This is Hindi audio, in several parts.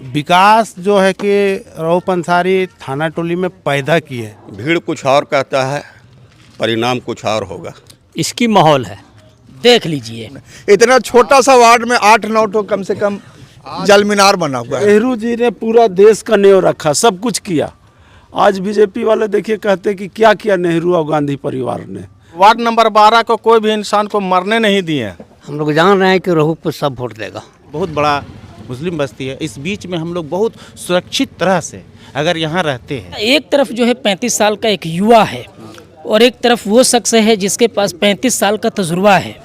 विकास जो है कि रऊफ अंसारी थाना टोली में पैदा की है। भीड़ कुछ और कहता है, परिणाम कुछ और होगा। इसकी माहौल है, देख लीजिए। इतना छोटा सा वार्ड में 8-9 ठो कम से कम जल मीनार बना हुआ है। नेहरू जी ने पूरा देश का न्यों रखा, सब कुछ किया। आज बीजेपी वाले देखिए कहते कि क्या किया नेहरू और गांधी परिवार ने। वार्ड नंबर 12 को कोई भी इंसान को मरने नहीं दिए। हम लोग जान रहे हैं कि रऊफ पर सब वोट देगा। बहुत बड़ा मुस्लिम बस्ती है, इस बीच में हम लोग बहुत सुरक्षित तरह से अगर यहाँ रहते हैं। एक तरफ जो है 35 साल का एक युवा है और एक तरफ वो शख्स है जिसके पास 35 साल का तजुर्बा है।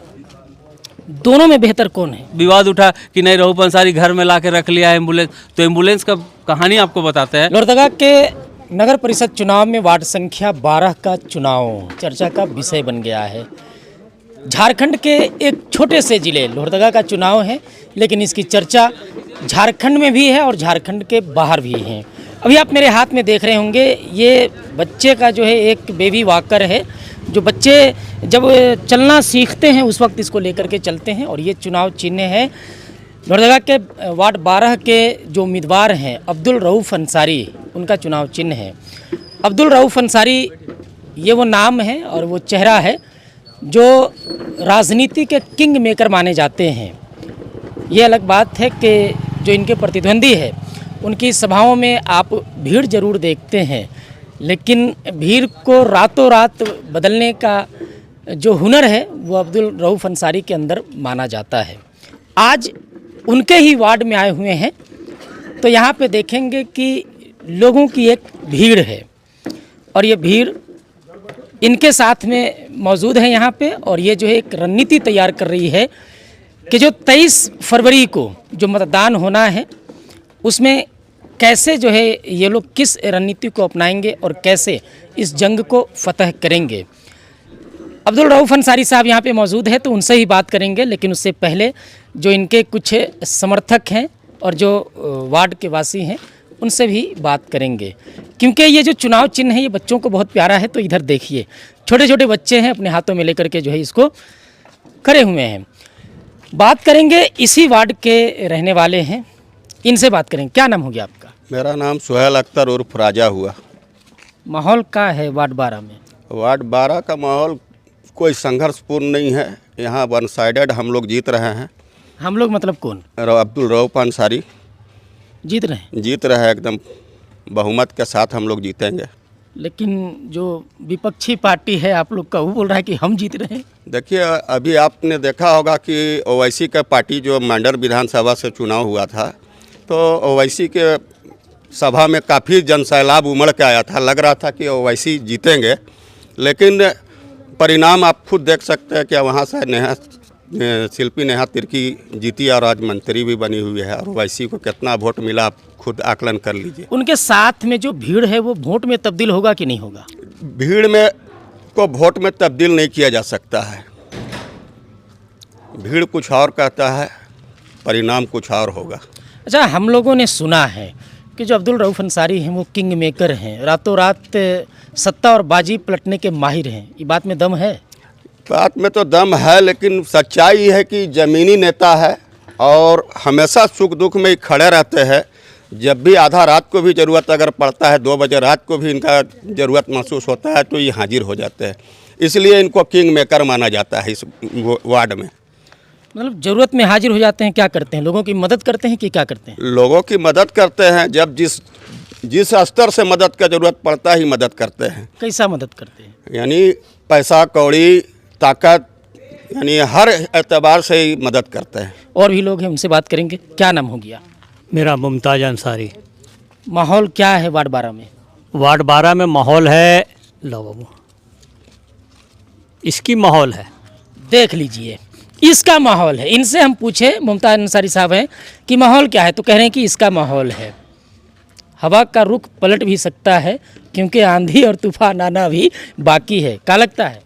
दोनों में बेहतर कौन है? विवाद उठा कि नहीं रऊफ अंसारी घर में ला के रख लिया एम्बुलेंस, तो एम्बुलेंस का कहानी आपको बताते हैं। लोहरदगा के नगर परिषद चुनाव में वार्ड संख्या 12 का चुनाव चर्चा का विषय बन गया है। झारखंड के एक छोटे से जिले लोहरदगा का चुनाव है, लेकिन इसकी चर्चा झारखंड में भी है और झारखंड के बाहर भी है। अभी आप मेरे हाथ में देख रहे होंगे, ये बच्चे का जो है एक बेबी वॉकर है। जो बच्चे जब चलना सीखते हैं उस वक्त इसको लेकर के चलते हैं। और ये चुनाव चिन्ह है लोहरदगा के वार्ड 12 के जो उम्मीदवार हैं अब्दुल रऊफ अंसारी, उनका चुनाव चिन्ह है। अब्दुल रऊफ अंसारी ये वो नाम है और वो चेहरा है जो राजनीति के किंग मेकर माने जाते हैं। ये अलग बात है कि जो इनके प्रतिद्वंदी है उनकी सभाओं में आप भीड़ जरूर देखते हैं, लेकिन भीड़ को रातों रात बदलने का जो हुनर है वो अब्दुल रऊफ अंसारी के अंदर माना जाता है। आज उनके ही वार्ड में आए हुए हैं, तो यहाँ पे देखेंगे कि लोगों की एक भीड़ है और ये भीड़ इनके साथ में मौजूद है यहाँ पे। और ये जो है एक रणनीति तैयार कर रही है कि जो 23 फरवरी को जो मतदान होना है उसमें कैसे जो है ये लोग किस रणनीति को अपनाएंगे और कैसे इस जंग को फतह करेंगे। अब्दुल रऊफ अंसारी साहब यहाँ पे मौजूद है, तो उनसे ही बात करेंगे। लेकिन उससे पहले जो इनके कुछ समर्थक हैं और जो वार्ड के वासी हैं उनसे भी बात करेंगे, क्योंकि ये जो चुनाव चिन्ह है ये बच्चों को बहुत प्यारा है। तो इधर देखिए, छोटे छोटे बच्चे हैं, अपने हाथों में लेकर के जो है इसको खड़े हुए हैं। बात करेंगे, इसी वार्ड के रहने वाले हैं, इनसे बात करेंगे। क्या नाम हो गया आपका? मेरा नाम सुहेल अख्तर उर्फ राजा हुआ। माहौल क्या है वार्ड 12 में? वार्ड 12 का माहौल कोई संघर्षपूर्ण नहीं है। यहाँ वन साइडेड हम लोग जीत रहे हैं। हम लोग मतलब कौन? अब्दुल रऊफ अंसारी जीत रहे हैं? जीत रहे हैं, एकदम बहुमत के साथ हम लोग जीतेंगे। लेकिन जो विपक्षी पार्टी है आप लोग का, वो बोल रहा है कि हम जीत रहे हैं। देखिए, अभी आपने देखा होगा कि ओवैसी का पार्टी जो मंडल विधानसभा से चुनाव हुआ था, तो ओवैसी के सभा में काफ़ी जनसैलाब उमड़ के आया था। लग रहा था कि ओवैसी जीतेंगे, लेकिन परिणाम आप खुद देख सकते हैं कि वहाँ से शिल्पी नेहा तिर्की जीती और आज मंत्री भी बनी हुई है। और ओवैसी को कितना वोट मिला आप खुद आकलन कर लीजिए। उनके साथ में जो भीड़ है वो वोट में तब्दील होगा कि नहीं होगा? भीड़ में को वोट में तब्दील नहीं किया जा सकता है। भीड़ कुछ और कहता है, परिणाम कुछ और होगा। अच्छा, हम लोगों ने सुना है कि जो अब्दुल रऊफ अंसारी हैं वो किंग मेकर हैं, रातों रात सत्ता और बाजी पलटने के माहिर हैं। ये बात में दम है? बात में तो दम है, लेकिन सच्चाई है कि ज़मीनी नेता है और हमेशा सुख दुख में ही खड़े रहते हैं। जब भी आधा रात को भी ज़रूरत अगर पड़ता है, 2 बजे रात को भी इनका ज़रूरत महसूस होता है, तो ये हाजिर हो जाते हैं। इसलिए इनको किंग मेकर माना जाता है इस वार्ड में। मतलब ज़रूरत में हाजिर हो जाते हैं। क्या करते हैं? लोगों की मदद करते हैं कि क्या करते हैं? लोगों की मदद करते हैं। जब जिस स्तर से मदद का ज़रूरत पड़ता ही मदद करते हैं। कैसा मदद करते हैं? यानी पैसा कौड़ी ताकत, यानी हर एतबार से ही मदद करते हैं। और भी लोग हैं, उनसे बात करेंगे। क्या नाम हो गया? मेरा मुमताज अंसारी। माहौल क्या है वार्ड 12 में? वार्ड 12 में माहौल है, लो बाबू, इसकी माहौल है, देख लीजिए। इसका माहौल है। इनसे हम पूछे, मुमताज अंसारी साहब हैं, कि माहौल क्या है, तो कह रहे हैं कि इसका माहौल है। हवा का रुख पलट भी सकता है, क्योंकि आंधी और तूफान आना भी बाकी है। क्या लगता है?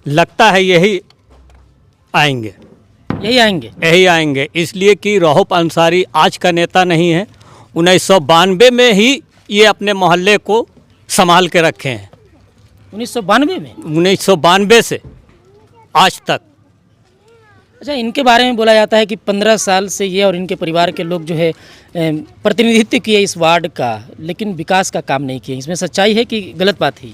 लगता है यही आएंगे, यही आएंगे। इसलिए कि रऊफ अंसारी आज का नेता नहीं है, 1992 में ही ये अपने मोहल्ले को संभाल के रखे हैं। 1992 में? 1992 से आज तक अच्छा, इनके बारे में बोला जाता है कि 15 साल से ये और इनके परिवार के लोग जो है प्रतिनिधित्व किए इस वार्ड का, लेकिन विकास का काम नहीं किए। इसमें सच्चाई है कि गलत बात है?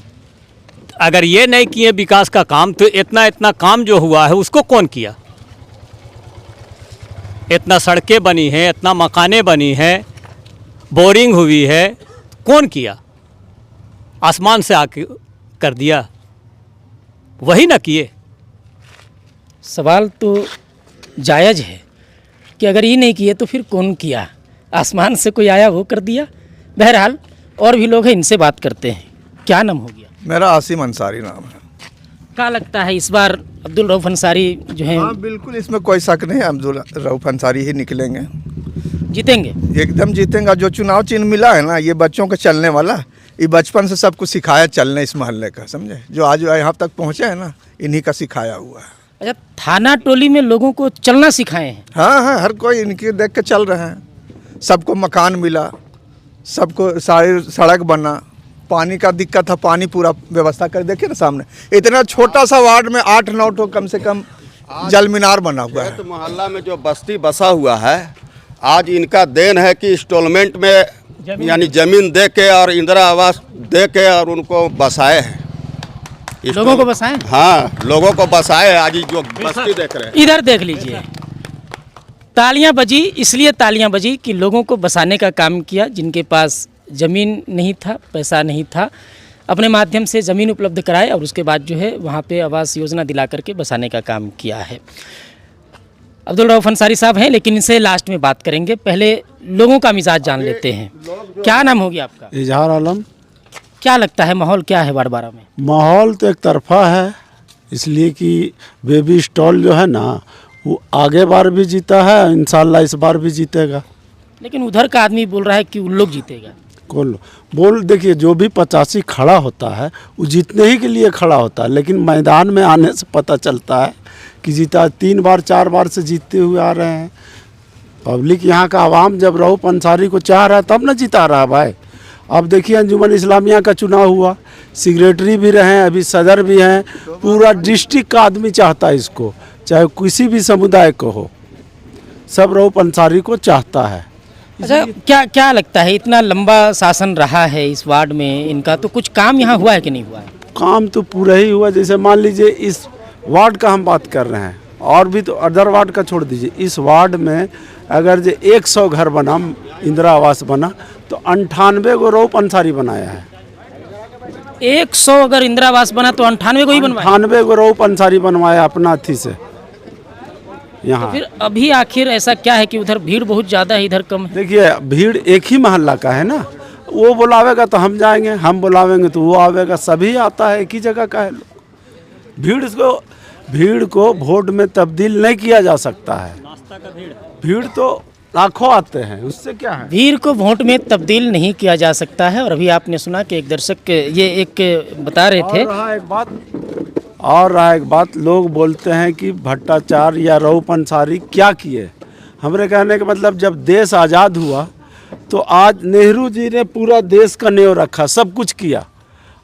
अगर ये नहीं किए विकास का काम, तो इतना काम जो हुआ है उसको कौन किया? इतना सड़कें बनी हैं, इतना मकानें बनी हैं, बोरिंग हुई है, कौन किया? आसमान से आके कर दिया, वही ना किए। सवाल तो जायज़ है कि अगर ये नहीं किए तो फिर कौन किया? आसमान से कोई आया वो कर दिया। बहरहाल और भी लोग हैं, इनसे बात करते हैं। क्या नाम हो गया? मेरा आसिम अंसारी नाम है। क्या लगता है इस बार अब्दुल रऊफ अंसारी जो है हाँ बिल्कुल, इसमें कोई शक नहीं, अब्दुल रऊफ अंसारी ही निकलेंगे, जीतेंगे? एकदम जीतेंगे। जो चुनाव चिन्ह मिला है ना, ये बच्चों को चलने वाला, ये बचपन से सबको सिखाया चलने इस मोहल्ले का, समझे? जो आज यहाँ तक पहुँचे हैं ना, इन्हीं का सिखाया हुआ है। अच्छा, थाना टोली में लोगों को चलना सिखाए हैं? हाँ हाँ, हर कोई इनके देख के चल रहे हैं। सबको मकान मिला, सबको सारी सड़क बना, पानी का दिक्कत था, पानी पूरा व्यवस्था कर। देखिए ना सामने, इतना छोटा सा वार्ड में 8-9 ठो कम से कम जल मीनार बना हुआ है। तो मोहल्ला में जो बस्ती बसा हुआ है, आज इनका देन है कि इंस्टॉलमेंट में यानी जमीन दे के और इंदिरा आवास दे के और उनको बसाए हैं। लोगों को बसाए? हाँ, लोगों को बसाए। आज ये जो बस्ती देख रहे हैं, इधर देख लीजिए, तालियां बजी, इसलिए तालियां बजी कि लोगों को बसाने का काम किया। जिनके पास ज़मीन नहीं था, पैसा नहीं था, अपने माध्यम से ज़मीन उपलब्ध कराए और उसके बाद जो है वहाँ पे आवास योजना दिला करके बसाने का काम किया है। अब्दुल रऊफ अंसारी साहब हैं, लेकिन इनसे लास्ट में बात करेंगे। पहले लोगों का मिजाज जान लेते हैं। क्या नाम हो गया आपका? इजहार आलम। क्या लगता है माहौल क्या है वार्ड 12 में? माहौल तो एक तरफा है, इसलिए कि बेबी स्टॉल जो है ना, वो आगे बार भी जीता है, इंशाल्लाह इस बार भी जीतेगा। लेकिन उधर का आदमी बोल रहा है कि उन लोग जीतेगा। कौन बोल? देखिए, जो भी 85 खड़ा होता है वो जीतने ही के लिए खड़ा होता है, लेकिन मैदान में आने से पता चलता है कि जीता 3 बार 4 बार से जीतते हुए आ रहे हैं। पब्लिक यहाँ का आवाम जब रऊफ अंसारी को चाह रहा है तब ना जिता रहा है भाई। अब देखिए, अंजुमन इस्लामिया का चुनाव हुआ, सेक्रेटरी भी रहे, अभी सदर भी हैं, पूरा डिस्ट्रिक्ट का आदमी चाहता है इसको, चाहे किसी भी समुदाय को हो, सब रऊफ अंसारी को चाहता है। अच्छा, क्या लगता है, इतना लंबा शासन रहा है इस वार्ड में इनका, तो कुछ काम यहाँ हुआ है कि नहीं हुआ है? काम तो पूरा ही हुआ। जैसे मान लीजिए इस वार्ड का हम बात कर रहे हैं, और भी तो अदर वार्ड का छोड़ दीजिए, इस वार्ड में अगर जो 100 घर बना, इंदिरा आवास बना, तो 98 को रऊफ अंसारी बनाया है। 100 अगर इंदिरा आवास बना तो 98 को ही बनवाया? 98 को रऊफ अंसारी बनवाया अपना अथी से यहाँ। फिर अभी आखिर ऐसा क्या है कि उधर भीड़ बहुत ज़्यादा है, इधर कम है? देखिए, भीड़ एक ही मोहल्ला का है ना, वो बुलावेगा तो हम जाएंगे, हम बुलावेंगे तो वो आवेगा, सभी आता है, एक ही जगह का है। भीड़ को वोट में तब्दील नहीं किया जा सकता है। भीड़ तो लाखों आते हैं, उससे क्या है? भीड़ को वोट में तब्दील नहीं किया जा सकता है। और अभी आपने सुना कि एक दर्शक ये एक बता रहे थे। और रहा एक बात, लोग बोलते हैं कि भट्टाचार्य या रऊफ अंसारी क्या किए। हमारे कहने का मतलब, जब देश आज़ाद हुआ तो आज नेहरू जी ने पूरा देश का नींव रखा, सब कुछ किया।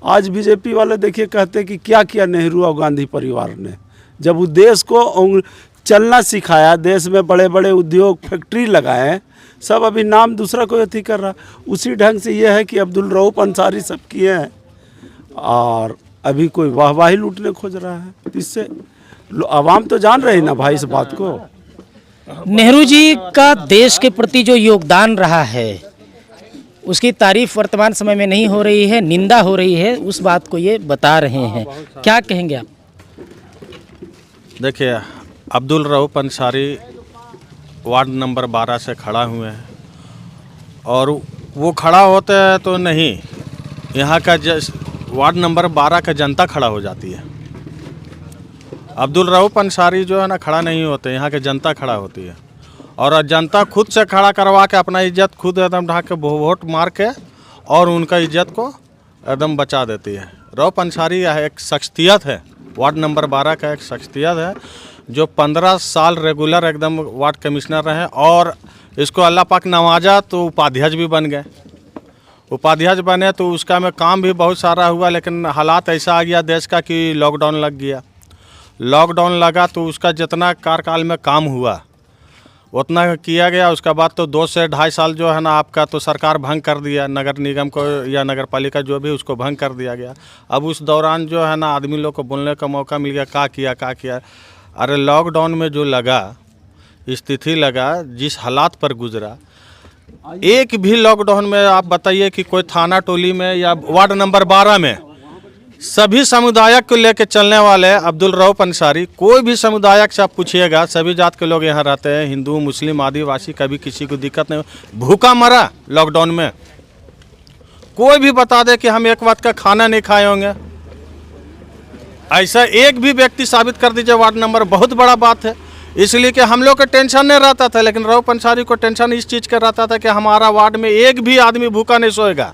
आज बीजेपी वाले देखिए कहते हैं कि क्या किया नेहरू और गांधी परिवार ने, जब वो देश को चलना सिखाया, देश में बड़े बड़े उद्योग फैक्ट्री लगाए, सब अभी नाम दूसरा कोई अथी कर रहा। उसी ढंग से ये है कि अब्दुल रऊफ अंसारी सब किए हैं और अभी कोई वाहवाही लूटने खोज रहा है। इससे आवाम तो जान रहे ना भाई इस बात को। नेहरू जी का देश के प्रति जो योगदान रहा है, उसकी तारीफ वर्तमान समय में नहीं हो रही है, निंदा हो रही है, उस बात को ये बता रहे हैं। क्या कहेंगे आप? देखिए, अब्दुल रऊफ अंसारी वार्ड नंबर 12 से खड़ा हुए हैं, और वो खड़ा होते हैं तो नहीं, यहाँ का वार्ड नंबर 12 का जनता खड़ा हो जाती है। अब्दुल रऊफ अंसारी जो है ना खड़ा नहीं होते, यहाँ के जनता खड़ा होती है, और जनता खुद से खड़ा करवा के अपना इज्जत खुद एकदम ढाक के वोट मार के और उनका इज्जत को एकदम बचा देती है। रऊफ अंसारी एक शख्सियत है, वार्ड नंबर 12 का एक शख्सियत है, जो 15 साल रेगुलर एकदम वार्ड कमिश्नर रहे, और इसको अल्लाह पाक नवाजा तो उपाध्यक्ष भी बन गए। उपाध्यक्ष बने तो उसका में काम भी बहुत सारा हुआ, लेकिन हालात ऐसा आ गया देश का कि लॉकडाउन लग गया। लॉकडाउन लगा तो उसका जितना कार्यकाल में काम हुआ उतना किया गया। उसके बाद तो 2 से 2.5 साल जो है ना आपका तो सरकार भंग कर दिया, नगर निगम को या नगर पालिका जो भी उसको भंग कर दिया गया। अब उस दौरान जो है ना आदमी लोग को बोलने का मौका मिल गया, क्या किया। अरे लॉकडाउन में जो लगा स्थिति लगा, जिस हालात पर गुजरा, एक भी लॉकडाउन में आप बताइए कि कोई थाना टोली में या वार्ड नंबर 12 में सभी समुदायक को लेकर चलने वाले अब्दुल रऊफ अंसारी, कोई भी समुदायक से आप पूछिएगा, सभी जात के लोग यहाँ रहते हैं, हिंदू मुस्लिम आदिवासी, कभी किसी को दिक्कत नहीं, भूखा मरा लॉकडाउन में। कोई भी बता दे कि हम एक वक्त का खाना नहीं खाए होंगे, ऐसा एक भी व्यक्ति साबित कर दीजिए वार्ड नंबर, बहुत बड़ा बात है। इसलिए कि हम लोग को टेंशन नहीं रहता था, लेकिन रऊफ अंसारी को टेंशन इस चीज़ का रहता था कि हमारा वार्ड में एक भी आदमी भूखा नहीं सोएगा।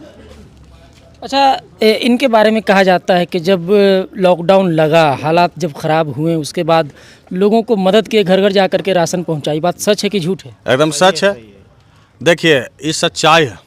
अच्छा, इनके बारे में कहा जाता है कि जब लॉकडाउन लगा, हालात जब ख़राब हुए, उसके बाद लोगों को मदद के घर घर जा कर के राशन पहुंचाई। बात सच है कि झूठ है? एकदम सच है। देखिए ये सच्चाई है,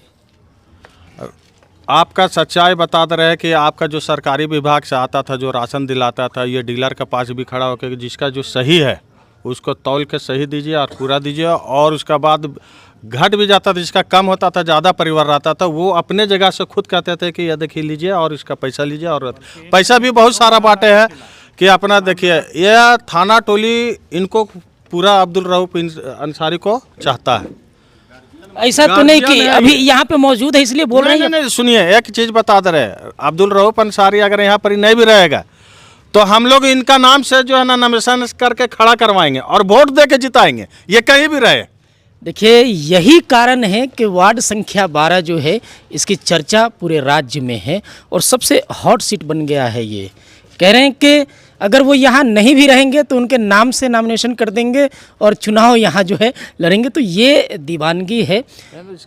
आपका सच्चाई बता दे रहे हैं कि आपका जो सरकारी विभाग से आता था, जो राशन दिलाता था, ये डीलर के पास भी खड़ा होकर जिसका जो सही है उसको तौल के सही दीजिए और पूरा दीजिए। और उसके बाद घट भी जाता था, जिसका कम होता था, ज़्यादा परिवार रहता था, वो अपने जगह से खुद कहते थे कि यह देखिए लीजिए और इसका पैसा लीजिए। और पैसा भी बहुत सारा बांटे हैं कि अपना देखिए, यह थाना टोली इनको पूरा अब्दुल रऊफ अंसारी को चाहता है। ऐसा तो नहीं कि अभी यहाँ पे मौजूद है इसलिए बोल रहे हैं? नहीं, सुनिए एक चीज़ बता दे रहे हैं, अब्दुल रऊफ अंसारी अगर यहाँ पर नहीं भी रहेगा तो हम लोग इनका नाम से जो है ना नॉमिनेशन करके खड़ा करवाएंगे और वोट दे के जिताएंगे, ये कहीं भी रहे। देखिए यही कारण है कि वार्ड संख्या 12 जो है इसकी चर्चा पूरे राज्य में है और सबसे हॉट सीट बन गया है। ये कह रहे हैं कि अगर वो यहाँ नहीं भी रहेंगे तो उनके नाम से नॉमिनेशन कर देंगे और चुनाव यहाँ जो है लड़ेंगे। तो ये दीवानगी है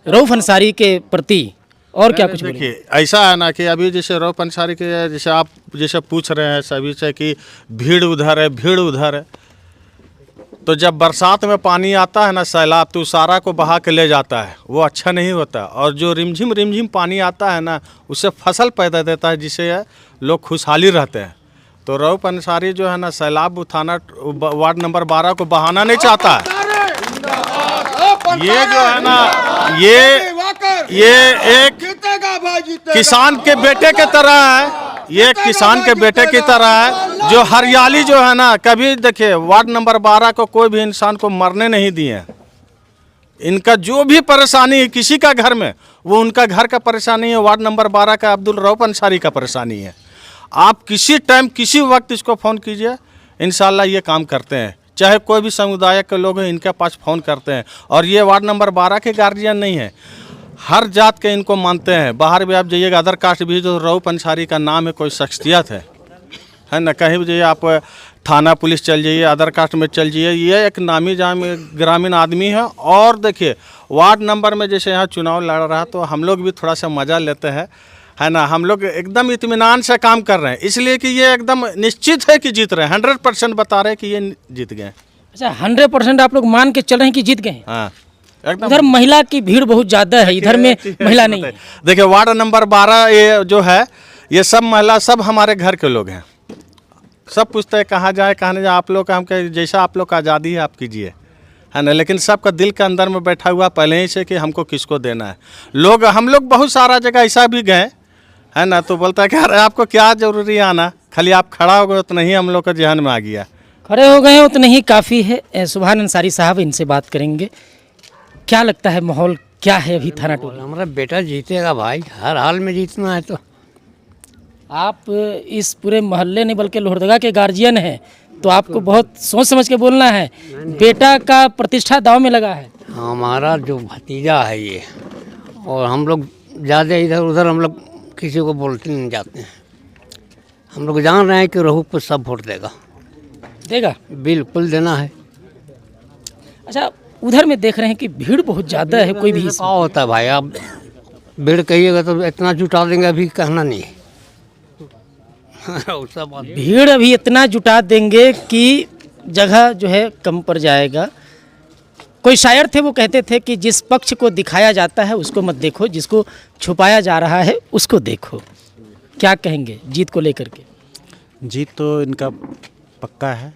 रऊफ अंसारी के प्रति। और क्या कुछ देखिए ऐसा है ना कि अभी जैसे रऊफ अंसारी के जैसे आप जैसे पूछ रहे हैं सभी से कि भीड़ उधर है, भीड़ उधर है, तो जब बरसात में पानी आता है ना सैलाब, तो सारा को बहा के ले जाता है, वो अच्छा नहीं होता। और जो रिमझिम पानी आता है ना, उससे फसल पैदा देता है, जिससे लोग खुशहाली रहते हैं। तो रऊफ अंसारी जो है ना सैलाब थाना वार्ड नंबर 12 को बहाना नहीं चाहता है। ये जो है ना ये एक किसान के बेटे की तरह है, ये किसान के बेटे की तरह है जो हरियाली जो है ना, कभी देखिए वार्ड नंबर 12 को कोई भी इंसान को मरने नहीं दिए। इनका जो भी परेशानी है किसी का घर में, वो उनका घर का परेशानी है, वार्ड नंबर 12 का अब्दुल रऊफ अंसारी का परेशानी है। आप किसी टाइम किसी वक्त इसको फ़ोन कीजिए, इंशाल्लाह ये काम करते हैं। चाहे कोई भी समुदाय के लोग हैं, इनके पास फ़ोन करते हैं। और ये वार्ड नंबर 12 के गार्जियन नहीं है, हर जात के इनको मानते हैं। बाहर भी आप जाइएगा, अदर कास्ट भी, जो रऊफ अंसारी का नाम है, कोई शख्सियत है ना। कहीं भी जाइए आप, थाना पुलिस चल जाइए, अदर कास्ट में चल जाइए, ये एक नामी जामी ग्रामीण आदमी है। और देखिए वार्ड नंबर में जैसे यहाँ चुनाव लड़ रहा, तो हम लोग भी थोड़ा सा मज़ा लेते हैं, है ना। हम लोग एकदम इत्मीनान से काम कर रहे हैं, इसलिए कि ये एकदम निश्चित है कि जीत रहे हैं। 100% बता रहे हैं कि ये जीत गए। अच्छा, 100% आप लोग मान के चल रहे हैं कि जीत गए? हाँ एकदम। उधर महिला की भीड़ बहुत ज़्यादा है, इधर में महिला नहीं है। देखिए वार्ड नंबर 12 ये जो है, ये सब महिला सब हमारे घर के लोग हैं। सब पूछते हैं कहाँ जाए कहाँ नहीं जाए। आप लोग का हम कहे जैसा आप लोग का आज़ादी है आप कीजिए, है ना। लेकिन सबका दिल के अंदर में बैठा हुआ पहले ही से कि हमको किसको देना है। हम लोग बहुत सारा जगह ऐसा भी गए, है ना, तो बोलता है कि अरे आपको क्या ज़रूरी आना, खाली आप खड़ा हो गए उतना ही हम लोग का जहन में आ गया। खड़े हो गए उतना ही काफ़ी है। सुभान अंसारी साहब, इनसे बात करेंगे। क्या लगता है माहौल क्या है अभी थाना टोला? हमारा बेटा जीतेगा भाई, हर हाल में जीतना है। तो आप इस पूरे मोहल्ले नहीं बल्कि लोहरदगा के गार्जियन हैं, तो आपको बहुत सोच समझ के बोलना है। बेटा का प्रतिष्ठा दांव में लगा है। हमारा जो भतीजा है ये, और हम लोग ज़्यादा इधर उधर हम लोग किसी को बोलते नहीं जाते हैं। हम लोग जान रहे हैं कि रऊफ को सब वोट देगा, बिल्कुल देना है। अच्छा, उधर में देख रहे हैं कि भीड़ बहुत ज़्यादा है, कोई भी क्या होता है भाई, आप भीड़ कहिएगा तो इतना जुटा देंगे, अभी कहना नहीं है। भीड़ अभी इतना जुटा देंगे कि जगह जो है कम पड़ जाएगा। कोई शायर थे, वो कहते थे कि जिस पक्ष को दिखाया जाता है उसको मत देखो, जिसको छुपाया जा रहा है उसको देखो। क्या कहेंगे जीत को लेकर के? जीत तो इनका पक्का है,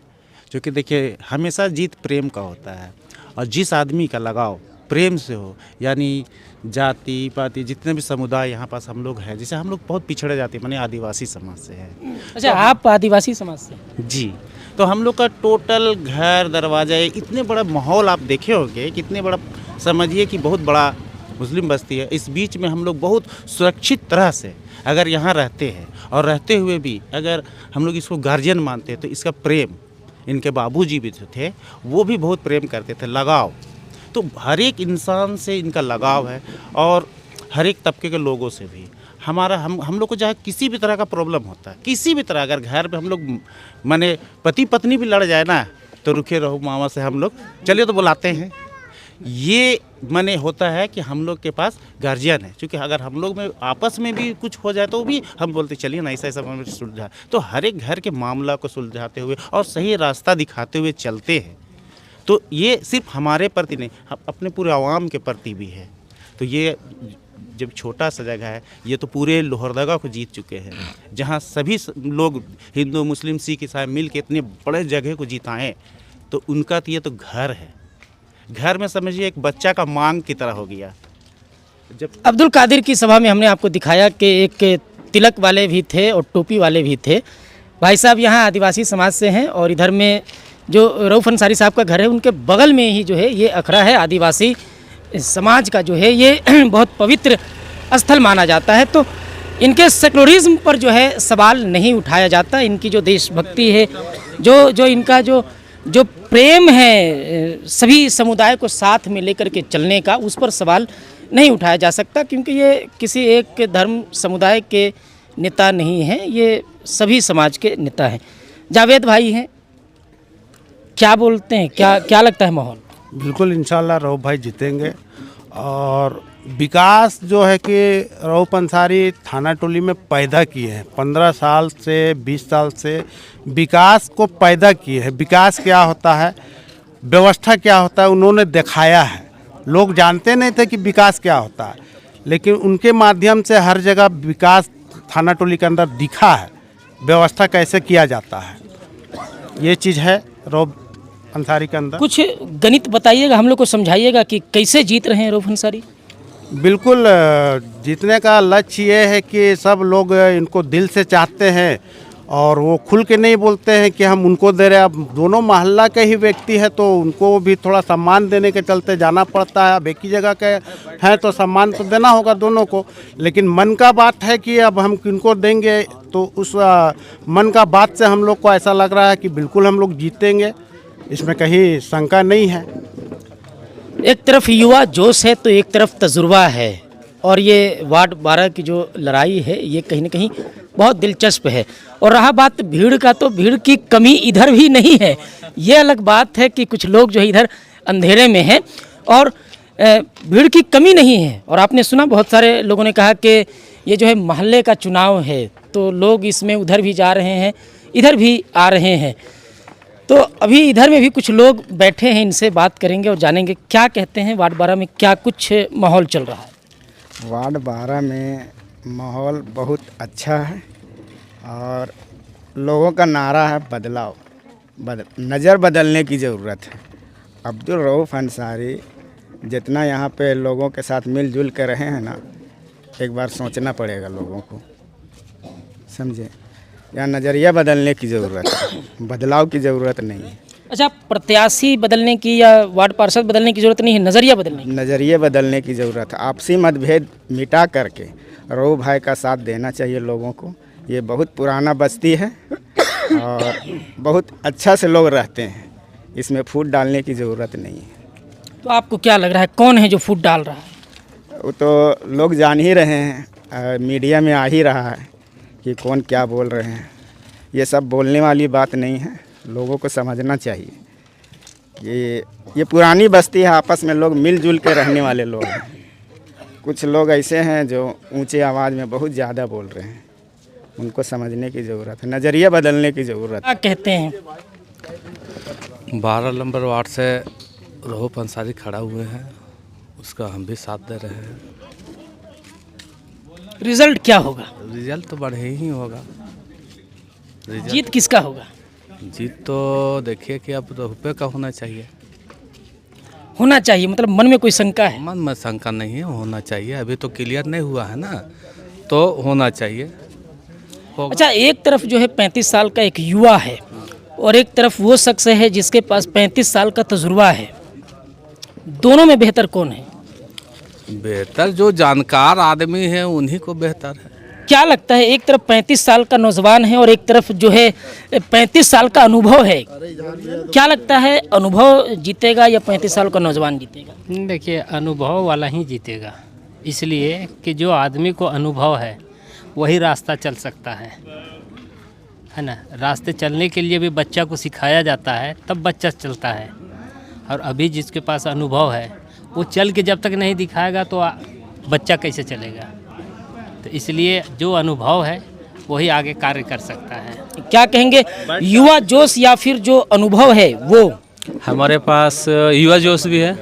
क्योंकि देखिए हमेशा जीत प्रेम का होता है, और जिस आदमी का लगाव प्रेम से हो, यानी जाति पाति जितने भी समुदाय यहाँ पास हम लोग हैं, जैसे हम लोग बहुत पिछड़े जाति माने आदिवासी समाज से हैं। अच्छा, आप आदिवासी समाज से? जी, तो हम लोग का टोटल घर दरवाजा इतने बड़ा माहौल आप देखे होंगे, कितने बड़ा समझिए कि बहुत बड़ा मुस्लिम बस्ती है। इस बीच में हम लोग बहुत सुरक्षित तरह से अगर यहाँ रहते हैं, और रहते हुए भी अगर हम लोग इसको गार्जियन मानते हैं, तो इसका प्रेम, इनके बाबूजी भी जो थे वो भी बहुत प्रेम करते थे, लगाव। तो हर एक इंसान से इनका लगाव है, और हर एक तबके के लोगों से भी हमारा हम लोग को चाहे किसी भी तरह का प्रॉब्लम होता है, किसी भी तरह, अगर घर पे हम लोग माने पति पत्नी भी लड़ जाए ना, तो रुके रहो मामा से हम लोग चलिए तो बुलाते हैं। ये माने होता है कि हम लोग के पास गार्जियन है, क्योंकि अगर हम लोग में आपस में भी कुछ हो जाए तो भी हम बोलते चलिए ना, ऐसा ऐसा हमें सुलझा। तो हर एक घर के मामला को सुलझाते हुए और सही रास्ता दिखाते हुए चलते हैं। तो ये सिर्फ हमारे प्रति नहीं, अपने पूरे आवाम के प्रति भी है। तो ये जब छोटा सा जगह है, ये तो पूरे लोहरदगा को जीत चुके हैं, जहाँ सभी लोग हिंदू मुस्लिम सिख ईसाई मिल के इतने बड़े जगह को जीताएँ, तो उनका तो ये तो घर है। घर में समझिए एक बच्चा का मांग की तरह हो गया। जब अब्दुल कादिर की सभा में हमने आपको दिखाया कि एक तिलक वाले भी थे और टोपी वाले भी थे। भाई साहब यहाँ आदिवासी समाज से हैं, और इधर में जो रऊफ अंसारी साहब का घर है उनके बगल में ही जो है ये अखड़ा है। आदिवासी समाज का जो है ये बहुत पवित्र स्थल माना जाता है। तो इनके सेकुलरिज्म पर जो है सवाल नहीं उठाया जाता। इनकी जो देशभक्ति है, जो इनका जो प्रेम है सभी समुदाय को साथ में लेकर के चलने का, उस पर सवाल नहीं उठाया जा सकता, क्योंकि ये किसी एक धर्म समुदाय के नेता नहीं हैं, ये सभी समाज के नेता हैं। जावेद भाई हैं, क्या बोलते हैं, क्या लगता है माहौल? बिल्कुल इंशाल्लाह रऊफ भाई जीतेंगे। और विकास जो है कि रऊफ अंसारी थाना टोली में पैदा किए हैं, 15 साल से 20 साल से विकास को पैदा किए हैं। विकास क्या होता है, व्यवस्था क्या होता है, उन्होंने दिखाया है। लोग जानते नहीं थे कि विकास क्या होता है, लेकिन उनके माध्यम से हर जगह विकास थाना टोली के अंदर दिखा है, व्यवस्था कैसे किया जाता है। ये चीज़ है रऊफ अंसारी के अंदर। कुछ गणित बताइएगा, हम लोग को समझाइएगा कि कैसे जीत रहे हैं रऊफ अंसारी। बिल्कुल, जीतने का लक्ष्य ये है कि सब लोग इनको दिल से चाहते हैं, और वो खुल के नहीं बोलते हैं कि हम उनको दे रहे हैं। अब दोनों मोहल्ला के ही व्यक्ति है, तो उनको भी थोड़ा सम्मान देने के चलते जाना पड़ता है। अब एक ही जगह के हैं तो सम्मान तो देना होगा दोनों को, लेकिन मन का बात है कि अब हम किनको देंगे, तो उस मन का बात से हम लोग को ऐसा लग रहा है कि बिल्कुल हम लोग जीतेंगे, इसमें कहीं शंका नहीं है। एक तरफ युवा जोश है तो एक तरफ तजुर्बा है, और ये वार्ड 12 की जो लड़ाई है ये कहीं ना कहीं बहुत दिलचस्प है। और रहा बात भीड़ का, तो भीड़ की कमी इधर भी नहीं है। ये अलग बात है कि कुछ लोग जो है इधर अंधेरे में हैं, और भीड़ की कमी नहीं है। और आपने सुना, बहुत सारे लोगों ने कहा कि ये जो है मोहल्ले का चुनाव है, तो लोग इसमें उधर भी जा रहे हैं, इधर भी आ रहे हैं। तो अभी इधर में भी कुछ लोग बैठे हैं, इनसे बात करेंगे और जानेंगे क्या कहते हैं, वार्ड 12 में क्या कुछ माहौल चल रहा है। वार्ड 12 में माहौल बहुत अच्छा है, और लोगों का नारा है बदलाव, नज़र बदलने की ज़रूरत है। अब्दुल रऊफ अंसारी जितना यहाँ पे लोगों के साथ मिलजुल कर रहे हैं ना, एक बार सोचना पड़ेगा लोगों को, समझे। यहाँ नज़रिया बदलने की ज़रूरत है, बदलाव की ज़रूरत नहीं है। अच्छा, प्रत्याशी बदलने की या वार्ड पार्षद बदलने की ज़रूरत नहीं है, नज़रिया बदलने की। नज़रिए बदलने की ज़रूरत है। आपसी मतभेद मिटा करके रऊफ भाई का साथ देना चाहिए लोगों को। ये बहुत पुराना बस्ती है और बहुत अच्छा से लोग रहते हैं, इसमें फूट डालने की ज़रूरत नहीं है। तो आपको क्या लग रहा है, कौन है जो फूट डाल रहा है? वो तो लोग जान ही रहे हैं, मीडिया में आ ही रहा है कि कौन क्या बोल रहे हैं। ये सब बोलने वाली बात नहीं है, लोगों को समझना चाहिए। ये पुरानी बस्ती है, आपस में लोग मिलजुल के रहने वाले लोग हैं। कुछ लोग ऐसे हैं जो ऊंचे आवाज़ में बहुत ज़्यादा बोल रहे हैं, उनको समझने की ज़रूरत है, नज़रिया बदलने की ज़रूरत है। क्या कहते हैं? 12 नंबर वार्ड से रऊफ अंसारी खड़ा हुए हैं, उसका हम भी साथ दे रहे हैं। रिजल्ट क्या होगा? रिजल्ट तो बढ़े ही होगा। जीत किसका होगा? जीत तो देखिए कि अब रुपये का होना चाहिए। होना चाहिए मतलब मन में कोई शंका है? मन में शंका नहीं है, होना चाहिए। अभी तो क्लियर नहीं हुआ है ना, तो होना चाहिए। होगा। अच्छा, एक तरफ जो है 35 साल का एक युवा है और एक तरफ वो शख्स है जिसके पास 35 साल का तजुर्बा है, दोनों में बेहतर कौन है? बेहतर जो जानकार आदमी है उन्हीं को बेहतर है। क्या लगता है, एक तरफ 35 साल का नौजवान है और एक तरफ जो है 35 साल का अनुभव है, क्या लगता है अनुभव जीतेगा या 35 साल का नौजवान जीतेगा? देखिए, अनुभव वाला ही जीतेगा, इसलिए कि जो आदमी को अनुभव है वही रास्ता चल सकता है ना। रास्ते चलने के लिए भी बच्चा को सिखाया जाता है, तब बच्चा चलता है। और अभी जिसके पास अनुभव है वो चल के जब तक नहीं दिखाएगा तो बच्चा कैसे चलेगा। तो इसलिए जो अनुभव है वही आगे कार्य कर सकता है। क्या कहेंगे, युवा जोश या फिर जो अनुभव है वो? हमारे पास युवा जोश भी है,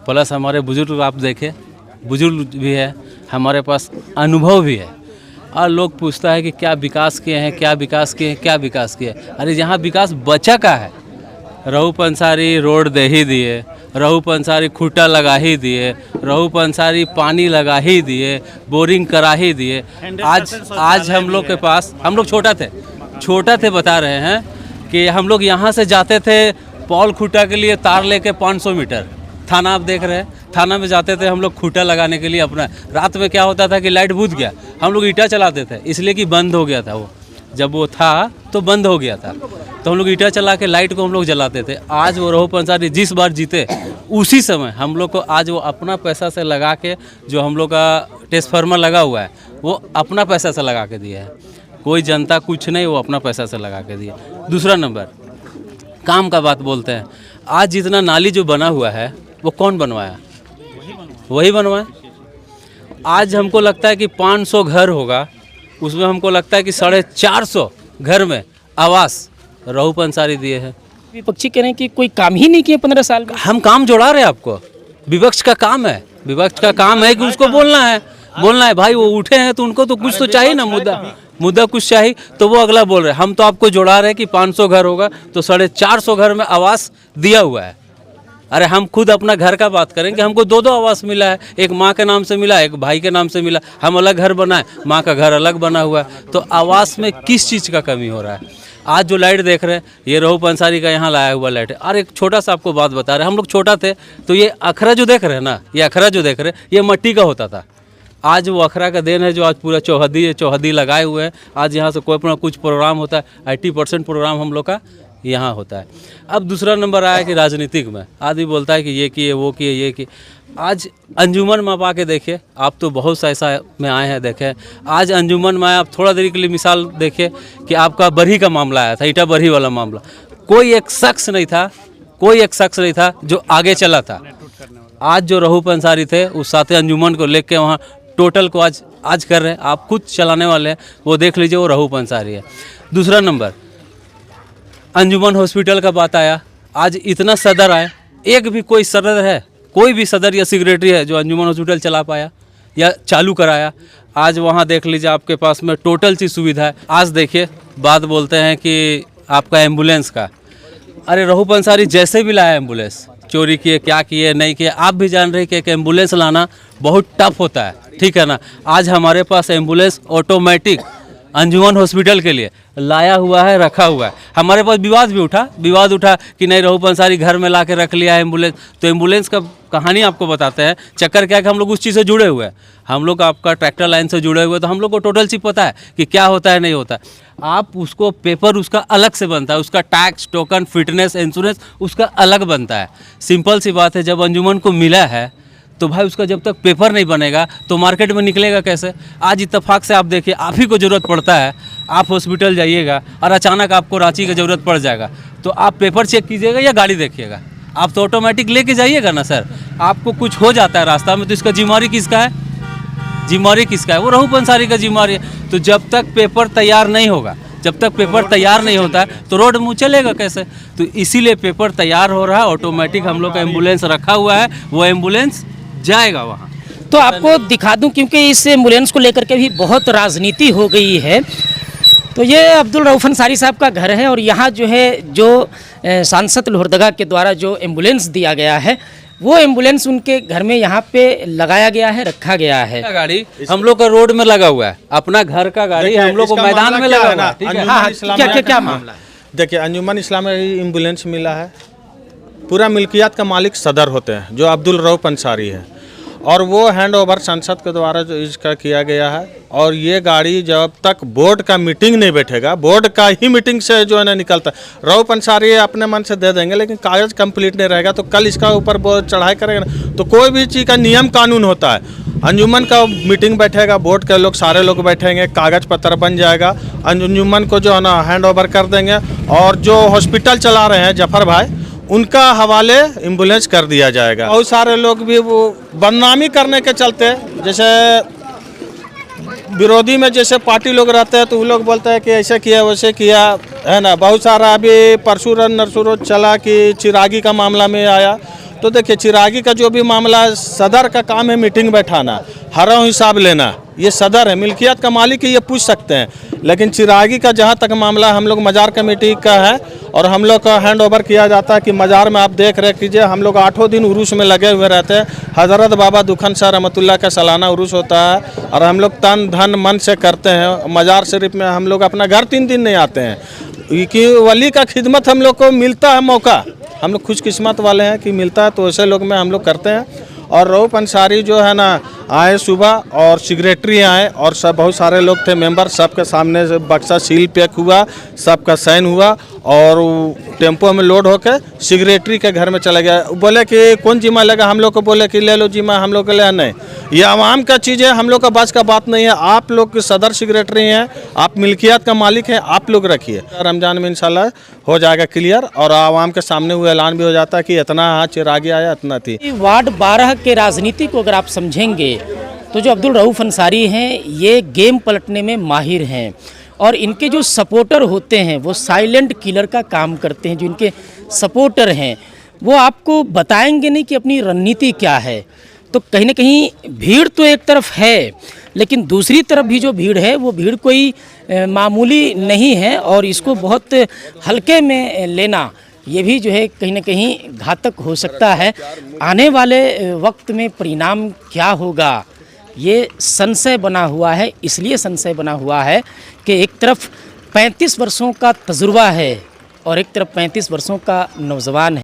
प्लस हमारे बुजुर्ग आप देखें, बुजुर्ग भी है, हमारे पास अनुभव भी है। और लोग पूछता है कि क्या विकास किए हैं, क्या विकास किए हैं, क्या विकास किए। अरे जहाँ विकास बचा का है, रहू पंसारी रोड दे ही दिए, रहू पंसारी खूटा लगा ही दिए, रहू पंसारी पानी लगा ही दिए, बोरिंग करा ही दिए। आज हम लोग के पास, हम लोग छोटा थे बता रहे हैं कि हम लोग यहाँ से जाते थे पॉल खूटा के लिए तार लेके 500 मीटर, थाना आप देख रहे हैं, थाना में जाते थे हम लोग खूटा लगाने के लिए अपना। रात में क्या होता था कि लाइट बुझ गया, हम लोग ईंटा चलाते थे, इसलिए कि बंद हो गया था वो, जब वो था तो बंद हो गया था, तो हम लोग ईंटा चला के लाइट को हम लोग जलाते थे। आज वो रहू पंसारी जिस बार जीते उसी समय हम लोग को आज वो अपना पैसा से लगा के, जो हम लोग का ट्रांसफार्मर लगा हुआ है वो अपना पैसा से लगा के दिया है। कोई जनता कुछ नहीं, वो अपना पैसा से लगा के दिया। दूसरा नंबर काम का बात बोलते हैं, आज जितना नाली जो बना हुआ है वो कौन बनवाया? वही बनवाया। आज हमको लगता है कि 500 घर होगा, उसमें हमको लगता है कि 450 घर में आवास रहू पंसारी दिए हैं। विपक्षी कह रहे हैं कि कोई काम ही नहीं किए 15 साल में। हम काम जोड़ा रहे आपको, विपक्ष का काम है, विपक्ष का काम है कि उसको बोलना है भाई, वो उठे हैं तो उनको तो कुछ तो चाहिए ना, मुद्दा कुछ चाहिए, तो वो अगला बोल रहे हैं। हम तो आपको जोड़ा रहे हैं कि 500 घर होगा तो 450 घर में आवास दिया हुआ है। अरे हम खुद अपना घर का बात करें कि हमको 2 आवास मिला है, एक माँ के नाम से मिला, एक भाई के नाम से मिला, हम अलग घर बनाए, माँ का घर अलग बना हुआ है। तो आवास में किस चीज़ का कमी हो रहा है? आज जो लाइट देख रहे हैं ये रहू पंसारी का यहाँ लाया हुआ लाइट है। और एक छोटा सा आपको बात बता रहे हैं, हम लोग छोटा थे तो ये अखरा जो देख रहे हैं ना, ये अखरा जो देख रहे हैं ये मट्टी का होता था। आज वो अखरा का देन है जो आज पूरा चौहदी लगाए हुए हैं। आज यहाँ से कोई अपना कुछ प्रोग्राम होता है, 80% प्रोग्राम हम लोग का यहाँ होता है। अब दूसरा नंबर आया कि राजनीतिक में आदमी बोलता है कि ये किए, वो किए, ये किए। आज अंजुमन में आप आके देखिए, आप तो बहुत सा ऐसा में आए हैं, देखें आज अंजुमन में आए, आप थोड़ा देर के लिए मिसाल देखिए कि आपका बरही का मामला आया था, ईटा बरही वाला मामला, कोई एक शख्स नहीं था जो आगे चला था। आज जो रहू पंसारी थे उस साथे अंजुमन को लेके वहाँ टोटल को आज कर रहे हैं, आप खुद चलाने वाले हैं, वो देख लीजिए, वो रहू पंसारी है। दूसरा नंबर अंजुमन हॉस्पिटल का बात आया, आज इतना सदर आए, एक भी कोई सदर है, कोई भी सदर या सेक्रेटरी है जो अंजुमन हॉस्पिटल चला पाया या चालू कराया? आज वहाँ देख लीजिए आपके पास में टोटल सी सुविधा है। आज देखिए बात बोलते हैं कि आपका एम्बुलेंस का, अरे रहू पंसारी जैसे भी लाया एम्बुलेंस, चोरी किए, क्या किए, नहीं किए, आप भी जान रहे कि एक एम्बुलेंस लाना बहुत टफ होता है, ठीक है ना। आज हमारे पास एम्बुलेंस ऑटोमेटिक अंजुमन हॉस्पिटल के लिए लाया हुआ है, रखा हुआ है। हमारे पास विवाद उठा कि नहीं रहू पंसारी घर में ला के रख लिया है एम्बुलेंस। तो एम्बुलेंस का कहानी आपको बताते हैं, चक्कर क्या है कि हम लोग उस चीज़ से जुड़े हुए हैं, हम लोग आपका ट्रैक्टर लाइन से जुड़े हुए, तो हम लोग को टोटल चीज पता है कि क्या होता है, नहीं होता है। आप उसको पेपर उसका अलग से बनता है, उसका टैक्स, टोकन, फिटनेस, इंश्योरेंस उसका अलग बनता है। सिंपल सी बात है, जब अंजुमन को मिला है तो भाई उसका जब तक पेपर नहीं बनेगा तो मार्केट में निकलेगा कैसे? आज इत्तेफाक से आप देखिए, आप ही को ज़रूरत पड़ता है, आप हॉस्पिटल जाइएगा और अचानक आपको रांची की ज़रूरत पड़ जाएगा, तो आप पेपर चेक कीजिएगा या गाड़ी देखिएगा? आप तो ऑटोमेटिक लेके जाइएगा ना सर। आपको कुछ हो जाता है रास्ता में तो इसका जिम्मेवारी किसका है? वो रहू पंसारी का जिम्मेवारी है। तो जब तक पेपर तैयार नहीं होगा, जब तक पेपर तैयार नहीं होता है तो रोड मुँह चलेगा कैसे? तो इसीलिए पेपर तैयार हो रहा है, ऑटोमेटिक हम लोग का एम्बुलेंस रखा हुआ है, वो एम्बुलेंस जाएगा वहाँ। तो आपको दिखा दूं, क्योंकि इस एम्बुलेंस को लेकर के भी बहुत राजनीति हो गई है। तो ये अब्दुल रऊफ अंसारी साहब का घर है और यहाँ जो है जो सांसद लोहरदगा के द्वारा जो एम्बुलेंस दिया गया है वो एम्बुलेंस उनके घर में यहाँ पे लगाया गया है, रखा गया है। गाड़ी हम लोग का रोड में लगा हुआ है, अपना घर का गाड़ी हम लोग को मैदान में लगा हुआ है। ठीक है, हाँ, क्या मामला है? देखिए, अंजुमन इस्लाम में एम्बुलेंस मिला है, पूरा मिल्कियत का मालिक सदर होते हैं जो अब्दुल रऊफ अंसारी है, और वो हैंड ओवर संसद के द्वारा जो इसका किया गया है। और ये गाड़ी जब तक बोर्ड का मीटिंग नहीं बैठेगा, बोर्ड का ही मीटिंग से जो है ना निकलता है, रऊफ अंसारी अपने मन से दे देंगे, लेकिन कागज़ कंप्लीट नहीं रहेगा तो कल इसका ऊपर बोर्ड चढ़ाई करेगा ना। तो कोई भी चीज़ का नियम कानून होता है, अंजुमन का मीटिंग बैठेगा, बोर्ड के लोग सारे लोग बैठेंगे, कागज़ पत्र बन जाएगा, अंजुमन को जो है ना हैंड ओवर कर देंगे, और जो हॉस्पिटल चला रहे हैं जफर भाई उनका हवाले एम्बुलेंस कर दिया जाएगा। बहुत सारे लोग भी वो बदनामी करने के चलते, जैसे विरोधी में जैसे पार्टी लोग रहते हैं तो वो लोग बोलते हैं कि ऐसे किया वैसे किया, है ना। बहुत सारा अभी परसों नरसों चला कि चिरागी का मामला में आया, तो देखिए चिरागी का जो भी मामला है, सदर का काम है मीटिंग बैठाना, हर हिसाब लेना, ये सदर है, मिल्कियत का मालिक है, ये पूछ सकते हैं। लेकिन चिरागी का जहाँ तक मामला हम लोग मज़ार कमेटी का है और हम लोग का हैंड ओवर किया जाता है कि मज़ार में आप देख रहे कीजिए, हम लोग 8 दिन उरूस में लगे हुए रहते हैं। हज़रत बाबा दुखन शाह रहमतुल्लाह का सालाना उरूस होता है और हम लोग तन धन मन से करते हैं। मज़ार शरीफ में हम लोग अपना घर 3 दिन नहीं आते हैं कि वली का खिदमत हम लोग को मिलता है मौका, हम लोग खुशकिस्मत वाले हैं कि मिलता है, तो ऐसे लोग में हम लोग करते हैं। और रऊफ अंसारी जो है ना आए सुबह और सेक्रेटरी आए और सब बहुत सारे लोग थे मेंबर, सबके सामने से बक्सा सील पैक हुआ, सबका साइन हुआ और टेम्पो में लोड होकर सेक्रेटरी के घर में चला गया। बोले कि कौन जिम्मा लगा, हम लोग को बोले कि ले लो जिम्मा, हम लोग को ले नहीं, ये आवाम का चीज़ है, हम लोग का बस का बात नहीं है। आप लोग सदर सेक्रेटरी हैं, आप मिल्कियत का मालिक हैं, आप लोग रखिए। रमजान में इंशाल्लाह हो जाएगा क्लियर और आवाम के सामने वो ऐलान भी हो जाता है कि इतना चिरागी आया, इतना थी। वार्ड 12 के राजनीति को अगर आप समझेंगे तो जो अब्दुल रऊफ अंसारी हैं ये गेम पलटने में माहिर हैं और इनके जो सपोर्टर होते हैं वो साइलेंट किलर का काम करते हैं। जो इनके सपोर्टर हैं वो आपको बताएंगे नहीं कि अपनी रणनीति क्या है। तो कहीं ना कहीं भीड़ तो एक तरफ है, लेकिन दूसरी तरफ भी जो भीड़ है वो भीड़ कोई मामूली नहीं है और इसको बहुत हल्के में लेना ये भी जो है कहीं ना कहीं घातक हो सकता है। आने वाले वक्त में परिणाम क्या होगा ये संशय बना हुआ है। इसलिए संशय बना हुआ है कि एक तरफ 35 वर्षों का तजुर्बा है और एक तरफ 35 वर्षों का नौजवान है।